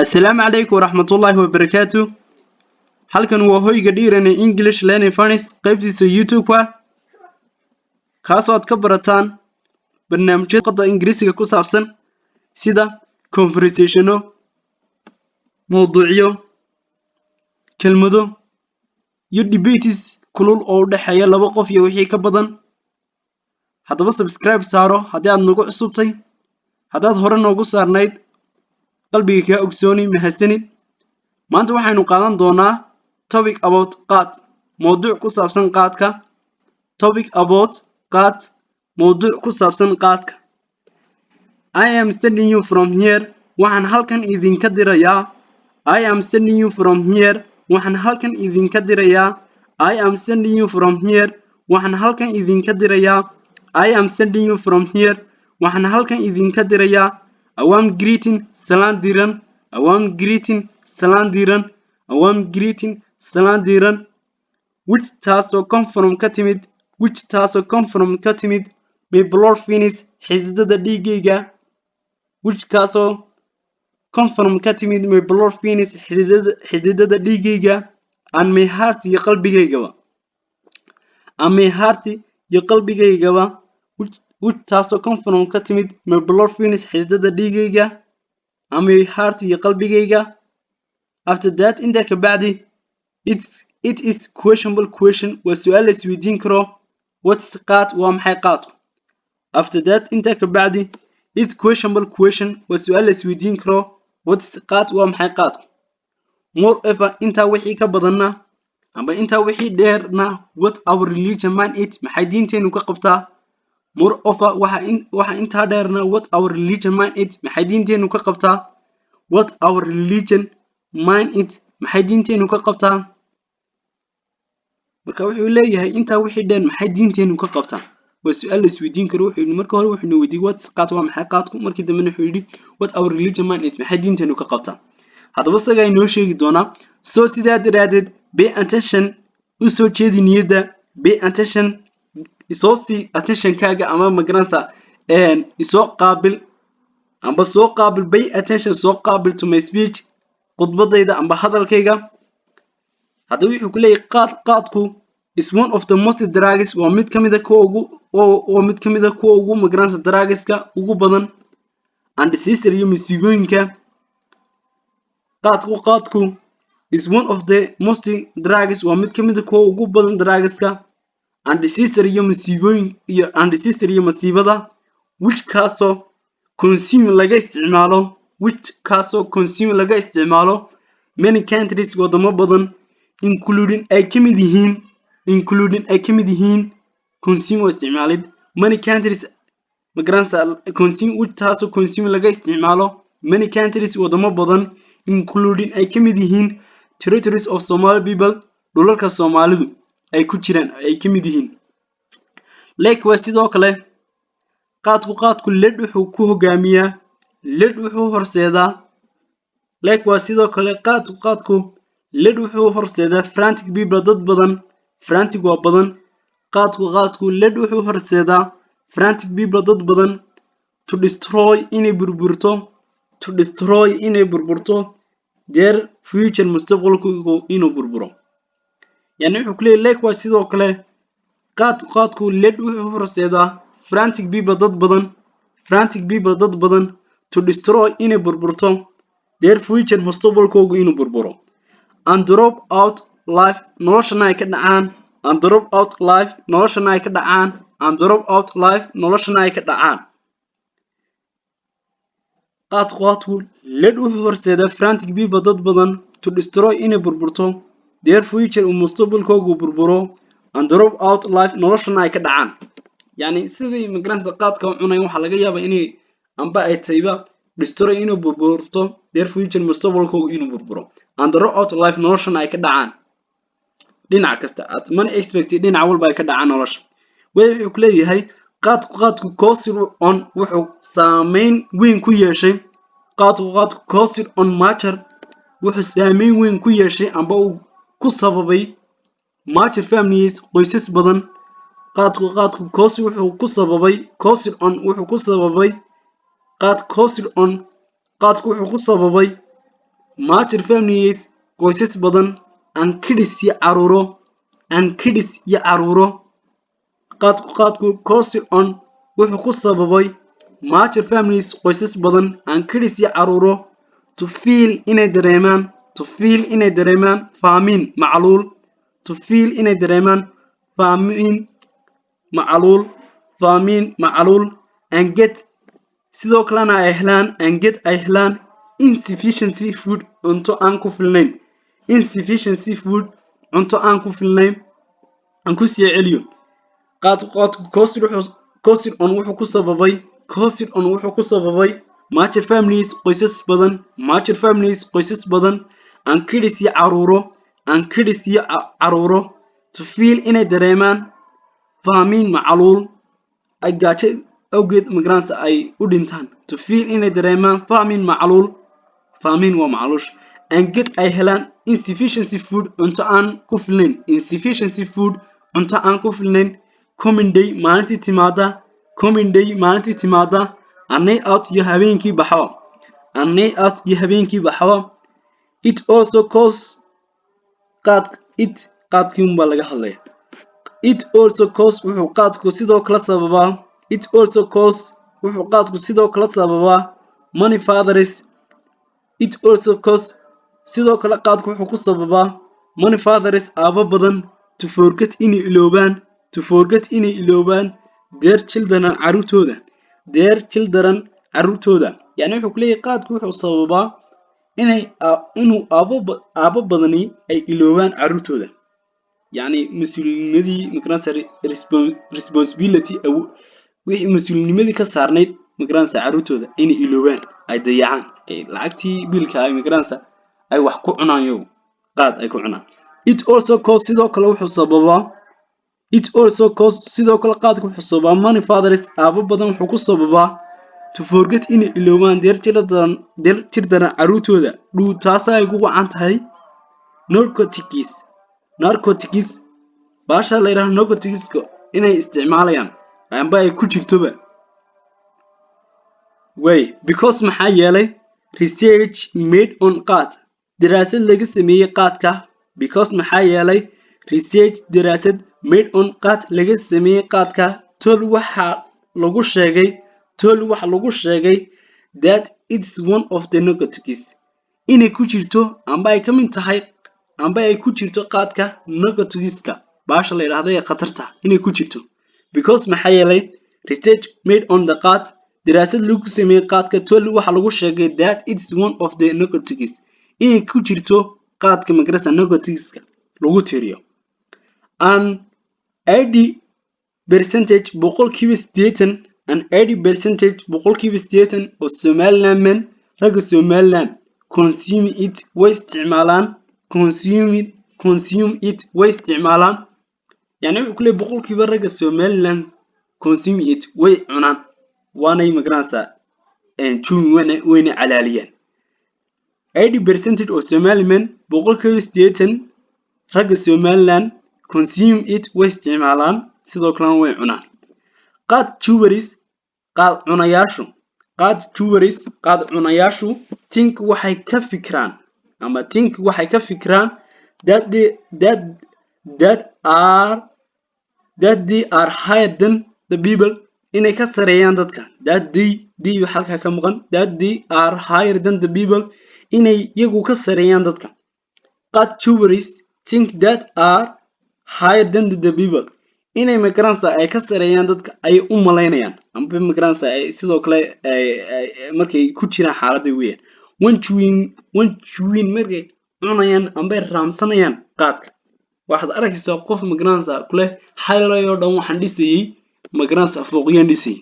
السلام عليكم ورحمة الله وبركاته. halkan waa hoyga dhiirana English Learning Funnies qaybtiisa YouTube kaasoo aad ka barataan barnaamijyada qada Ingiriisiga ku saabsan sida conversationo, mowduucyo, kelmado iyo debates kulul oo u dhaxeeya laba qof iyo wixii ka badan. haddaba subscribe saaro haddii aad nagu cusubtay, haddaad hore noogu saarnayd qalbiga ka ogsooni mahadsanid. maanta waxaynu qaadan doonaa topic about qaad, mowduuc ku saabsan qaadka. topic about qaad, mowduuc ku saabsan qaadka. I am sending you from here, waxaan halkan idinka dirayaa. I am sending you from here, waxaan halkan idinka dirayaa. I am sending you from here, waxaan halkan idinka dirayaa. I am sending you from here, waxaan halkan idinka dirayaa. I am greeting, salaan diran. I am greeting, salaan diran. I am greeting, salaan diran. which taasoo come from ka timid, which taasoo come from ka timid my blood veins, xididada dhiigayga. which kaasoo come from ka timid my blood veins, xididada dhiigayga. and my heart iyo qalbigaygaba, and my heart iyo qalbigaygaba. which taasoo come from ka timid my blood veins, xididada dhiigayga. and my heart iyo qalbigayga. after that inta ka bacdi it is questionable question, waa su'aal la isweydiin karo. what is qaad, waa maxay qaadku. after that inta ka bacdi it's questionable question, waa su'aal la isweydiin karo. what is qaad, waa maxay qaadku. moreover intaa wixii ka badanna amba intaa wixii dheerna what our religion man it, maxay diinteenu ka qabtaa. moreover waxa intaa dheerna what our religion man it, maxay diinteenu ka qabtaa. what our religion man it, maxay diinteenu ka qabtaa. marka wuxuu leeyahay intaa wixii dheer maxay diinteenu ka qabtaa, waa su'aal la isweydiin karo. wuxuu yidhi marka hore wuxuu weydiiyey what qaad, waa maxay qaadku. markii dambena wuxuu yidhi what our religion man it, maxay diinteenu ka qabtaa. haddaba isagaa inoo sheegi doonaa. soo sidaa daraadeed pay attention, u soo jeedi niyadda. pay attention, isoo sii attentionkaaga ama magaranaysa isoo qaabil amba soo qaabil. pay attention, soo qaabil to my speech, khudbadayda amba hadalkayga. haddaba wuxuu ku leeyahay qaadku is one of the most drugs, waa mid ka mid a kuwa ugu magaranaysa drugska ugu badan and disease iyo masiibooyinka. qaadku is one of the most drugs, waa mid ka mid a kuwa ugu badan drugska and disease iyo masiibooyin iyo and disease iyo masiibada. which kaasoo consume laga isticmaalo, which kaasoo consume laga isticmaalo many countries, wadamo badan, including ay ka mid yihiin consume oo isticmaalid many countries magaranaysa consume. which taasoo consume laga isticmaalo many countries, wadamo badan, including ay ka mid yihiin territories of Somali people, dhulalka Soomaalidu ay ku jiraan ay ka mid yihiin. likewise sidoo kale qaadku lead wuxuu ku hogaamiyaa, lead wuxuu horseedaa. likewise sidoo kale qaadku lead wuxuu horseedaa frantic people, dad badan. frantic waa badan. qaadku lead wuxuu horseedaa frantic people, dad badan. to destroy inay burburto their future, mustaqbalkooda inuu burburo. yani wuxuu ku leeyahay likewise sidoo kale qaadku lead wuxuu horseedaa frantic people, dad badan. to destroy inay burburto their future, mustaqbalkooda inuu burburo. and drop out life, noloshana ay ka dhacaan. and drop out life, noloshana ay ka dhacaan. and drop out life, noloshana ay ka dhacaan. qaadku lead wuxuu horseedaa frantic people, dad badan. to destroy inay burburto their future, mustaqbalkooda burburo. and drop out life, noloshana ay ka dhacaan. yani sidii migrants qaadka u cunay waxa laga yaabaa inay amba ay tayba destroy inay burburto their future, mustaqbalkooda inuu burburo. and drop out life, noloshana ay ka dhacaan. dhinac kasta at man expected, dhinac walba ay ka dhacaan nolosha. wuxuu ku leeyahay qaadku caused on, wuxuu saameyn weyn ku yeeshay. qaadku caused on mature, wuxuu saameyn weyn ku yeeshay amba uu ku sababay mature families, qoysas badan. qaadku caused wuxuu ku sababay caused on, wuxuu ku sababay qaadku wuxuu ku sababay mature families qoysas badan and kids iyo caruuro qaadku cause on wuxuu ku sababay mature families qoysas badan and kids iyo caruuro to feel inay dareemaan famine macluul and get sidoo kalena ay helaan insufficiency food cunto aan ku filnayn aan ku sii celiyo qaadku cause on wuxuu ku sababay mature families qoysas badan and kids iyo caruuro to feel inay dareemaan famine macluul ay gaajo awgeed migrants ay u dhintaan to feel inay dareemaan famine waa macluush and get ay helaan insufficiency food cunto aan ku filnayn common day maalintii timaada a night out iyo habeenkii baxaba it also cause qaadkii unbaa laga hadlaya it also cause wuxuu qaadku sidoo kale sababaa money fathers it also cause sidoo kale qaadku wuxuu ku sababaa money fathers aaba badan to forget inay iloobaan their children caruurtooda yani wuxuu ku leeyahay qaadku wuxuu sababaa inuu aabo badani ay iloobaan caruurtooda yani mas-uuliyimadii responsibility wixii mas-uulinimadii ka saarnayd migrants caruurtooda inay iloobaan ay dayacaan lacagtii biilka ay migrants ay wax ku cunaan qaad ay ku cunaan it also cause sidoo kale qaadku wuxuu sababaa money fathers aabo badan wuxuu ku sababaa to forget inay iloobaan their children caruurtooda taas ay ugu wacan tahay narcotics baasha la yiraahdo narcoticska inay isticmaalayaan amba ay ku jirtoba because maxaa yeelay research made on qaad daraasad laga sameeyay qaadka daraasad made on qaad laga sameeyay qaadka tol waxa lagu sheegay that it's one of the narcotics inay ku jirto amba ay kamid tahay amba ay ku jirto qaadka narcoticska baasha la yiraahdo ee khatarta inay ku jirto because maxaa yeelay research made on the qaad daraasad lagu sameeyay qaadka tol waxa lagu sheegay that it's one of the narcotics inay ku jirto qaadka magrasa narcoticska lagu tiriyo and 80% boqolkiiba 80% boqolkiiba 80 oo Somaliland men ragga Somaliland consume it way isticmaalaan yani wuxuu kule boqolkiiba ragga Somaliland consume it way cunaan waanay migrants wayna calaaliyaan 80% oo Somaliland boqolkiiba 80 ragga Somaliland consume it way isticmaalaan sidoo kale way cunaan qaad cunayaashu think waxay ka fikiraan that they are higher than the people inay ka sareeyaan dadka that they are higher than the people inay iyagu ka sareeyaan dadka qaad think that are higher than the people inay migrants ay ka sareeyaan dadka ay u maleynayaan amba migrants ay sidoo kale markay ku jiraan xaaladda weeyaan one chewing markay cunayaan amba raamsanayaan qaadka waxaad arkaysaa qof migrants kule xalaylo dhan waxaan dhisayay migrants fooqiyaan dhisay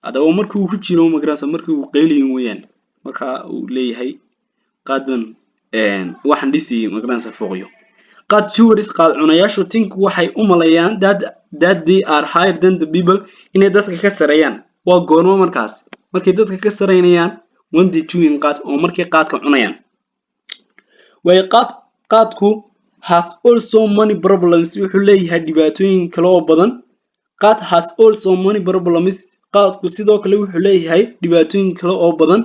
adaba markii uu ku jiro migrants markii uu qeyliin weeyaan marka uu leeyahay qaadan waxaan dhisayay migrants fooqiyo qaad cunayaashu think waxay u maleeyaan that they are higher than the people inay dadka ka sareeyaan waa goormo markaas markay dadka ka sareynayaan when they chewing qaad oo markay qaadka cunayaan qaadku has also many problems wuxuu leeyahay dhibaatooyin kale oo badan qaad has also many problems qaadku sidoo kale wuxuu leeyahay dhibaatooyin kale oo badan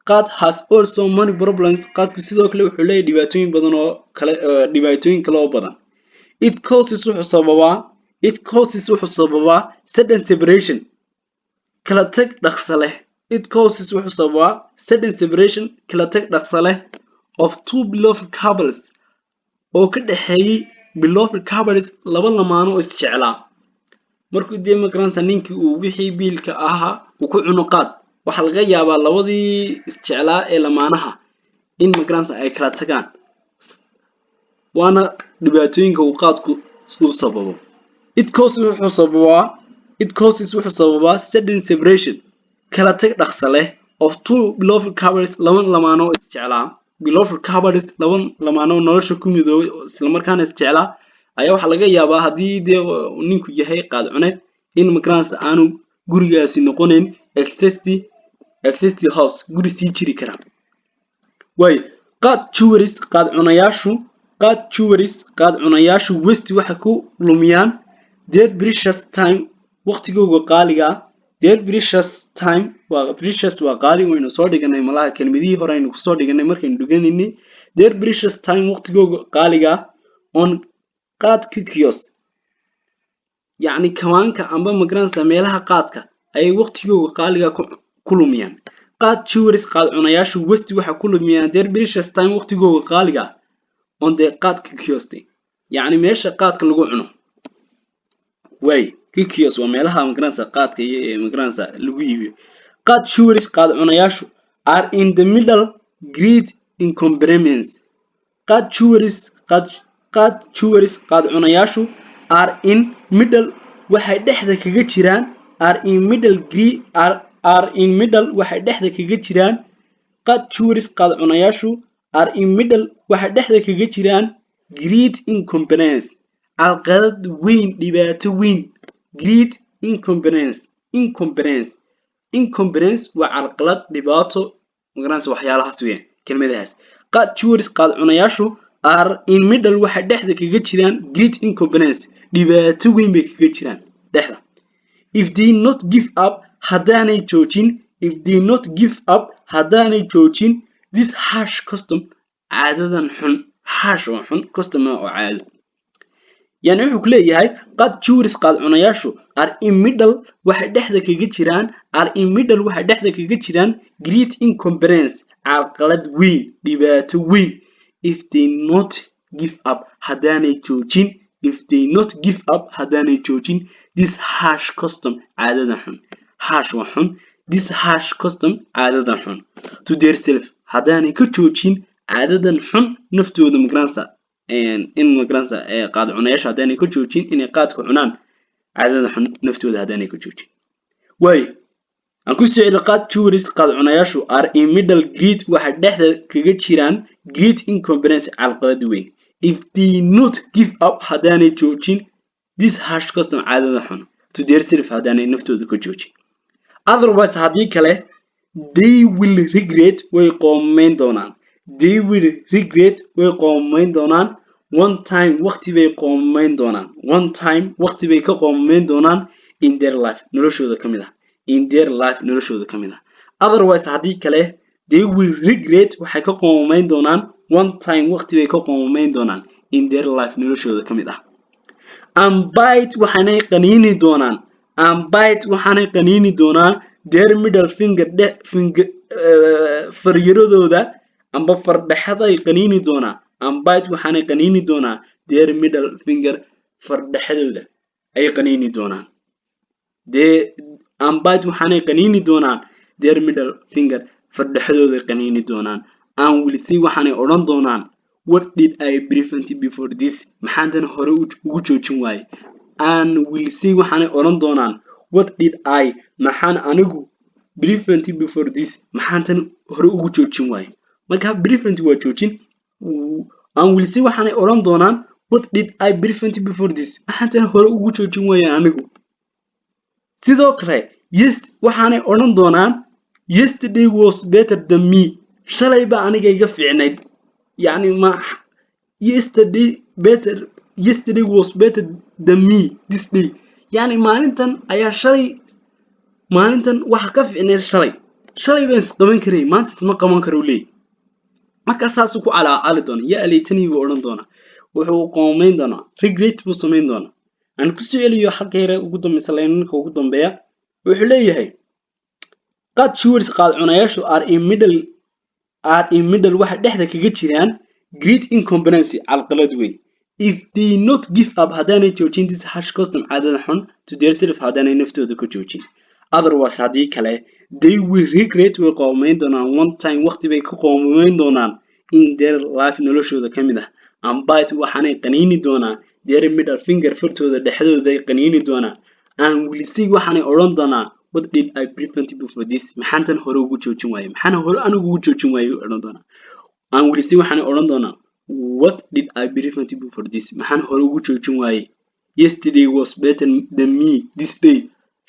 qaad has also many problems qaadku sidoo kale wuxuu leeyahay dhibaatooyin badan oo kale oo badan it causes wuxuu sababaa sudden separation kala tag dhaqso leh it causes wuxuu sababaa sudden separation kala tag dhaqso leh of two beloved couples oo ka dhaxeeyay beloved couples laba lamaano oo isjeclaa markuu dee magaranaysa ninkii uu wixii biilka ahaa uu ku cuno qaad waxa laga yaabaa labadii isjeclaa ee lamaanaha in magaranaysa ay kala tagaan waana dhibaatooyinka uu qaadku uu sababo it causes wuxuu sababaa sudden separation kala tag dhaqso leh of two beloved couples laba lamaano oo isjeclaa beloved couples laba lamaano oo nolosha ku midoobay isla markaana isjeclaa ayaa waxa laga yaabaa haddii dee ninku yahay qaad cune in magaranaysa aanu gurigaasi noqonayn existing house guri sii jiri kara way qaad cunayaashu westi waxa ku lumiyaan their precious time waqtigooga qaaliga their precious time waa qaali waynu soo dhiganay malaha kelmadihii hore aynu kusoo dhiganay markaynu dhiganaynay their precious time waqtigooga qaaliga on qaadka kiosk yacni kawaanka amba magaranaysa meelaha qaadka ayay waqtigooga qaaliga ku lumiyaan qaad cunayaashu westi waxa ku lumiyaan their precious time waqtigooga qaaliga on the qaadka kiosk yacni meesha qaadka lagu cuno way kiosk waa meelaha magaranaysa qaadka iyo magaranaysa lagu iibiyo qaad cunayaashu are in the middle great inconvenience qaad cunayaashu are in middle waxay dhexda kaga jiraan are in middle waxay dhexda kaga jiraan qaad cunayaashu are in middle waxay dhexda kaga jiraan great inconvenience alqalad weyn dhibaato weyn great inconvenience waa alqalad dhibaato magaranaysa waxyaalahaas weeyaan kelmadahaas qaad cunayaashu are in middle waxay dhexda kaga jiraan great inconvenience dhibaato weyn bay kaga jiraan dhexda if they not give up haddaanay joojin this harsh custom caadadan xun harsh oo xun custom oo caado yani wuxuu ku leeyahay qaad cunayaashu are in middle waxay dhexda kaga jiraan great inconvenience caqalad weyn dhibaato weyn if they not give up haddaanay joojin this harsh custom caadadan xun harsh waa xun this harsh custom caadadan xun to their self haddaanay ka joojin caadadan xun naftooda magaranaysa in magaranaysa qaad cunayaasha haddaanay ka joojin inay qaadka cunaan caadadan xun naftooda haddaanay ka joojin way aan ku socdo qaad cunayaashu are in middle great waxay dhexda kaga jiraan great inconvenience caqalad weyn if they not give up haddaanay joojin this harsh custom caadada xun to their self haddaanay naftooda ka joojin otherwise haddii kale they will regret way qoomayn doonaan one time waqti bay ka qoomayn doonaan in their life noloshooda kamid ah otherwise haddii kale they will regret waxay ka qoomayn doonaan one time waqti bay ka qoomayn doonaan in their life noloshooda kamid ah and bite waxaanay qaniini doonaan their middle finger faryaradooda amba fardhaxaday qaniini doonaan and bite waxaanay qaniini doonaan their middle finger fardhaxadooda ay qaniini doonaan ambite waxaanay qaniini doonaan their middle finger fardhaxadooda qaniini doonaan and will see waxaanay odhan doonaan what did I prevent before this maxaan hore ugu joojin waaye and will see waxaanay odhan doonaan what did I maxaan anigu prevent before this maxaan hore ugu joojin waaye marka prevent waa joojin and will see waxaanay odhan doonaan what did I prevent before this maxaan hore ugu joojin waaye anigu sidoo kale yes waxaanay odhan doonaan yesterday was better than me shalay ba aniga iga fiicnayd yani ma yesterday was better than me this day yani maalintan ayaa shalay maalintan waxa ka fiicnayd shalay shalay baan isqaban karay maanta isma qaban karo leey marka saas ku calaacali doona ya aleetani buu odhan doona wuxuu qoomeyn doona regret buu sameyn doona aan ku soo celiyo xaqeera ugu dambaysa leenka ugu dambeeya wuxuu leeyahay qad chewers qaad cunayaashu are in middle waxa dhexda kaga jiraan great incompetency calqalad weyn if they not give up haddaanay joojin this harsh custom caadada xun to their self haddaanay naftooda ku joojin otherwise haddii kale they will regret way qoomeyn doonaan one time waqti bay ka qoomeyn doonaan in their life noloshooda ka mid ah and bite waxaanay qaniini doonaan their middle finger fartooda dhexdooda ay qaniini doonaan and will see waxaanay odhan doonaan what did I prevent you for this maxaantan hore ugu joojin waaye maxaana hore anigu ugu joojin waaye odhan doonaa and will see waxaanay odhan doonaa what did I prevent you for this maxaan hore ugu joojin waaye yesterday was better than me this day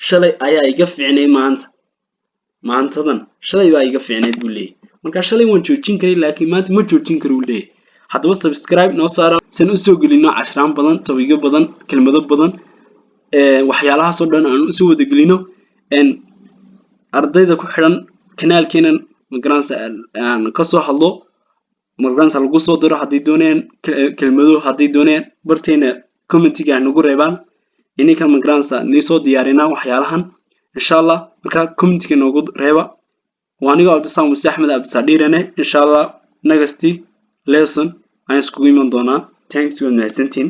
shalay ayaa iga fiicnay maantadan shalay baa iga fiicnayd buu leeyahay marka shalay waan joojin karay laakiin maanta ma joojin karo uu leeyahay haddaba subscribe noo saara san u soo gelino casharaan badan tabigo badan kelmado badan waxyaalahaas oo dhan aan u soo wada gelino ardayda ku xiran kanaalkeena magaranaysa aan ka soo hadlo magaranaysa lagu soo diro haddii doonayaan kelmado haddii doonayaan barteena commentiga nagu reebaan ininka magaranaysa nii soo diyaarinaa waxyaalahan insha Allah marka commentiga noogu reeba waaniga Abdisalaam Muuse Axmed Abdisaadhiirane insha Allah next lesson ayaan iskugu iman doonaa thanks for listening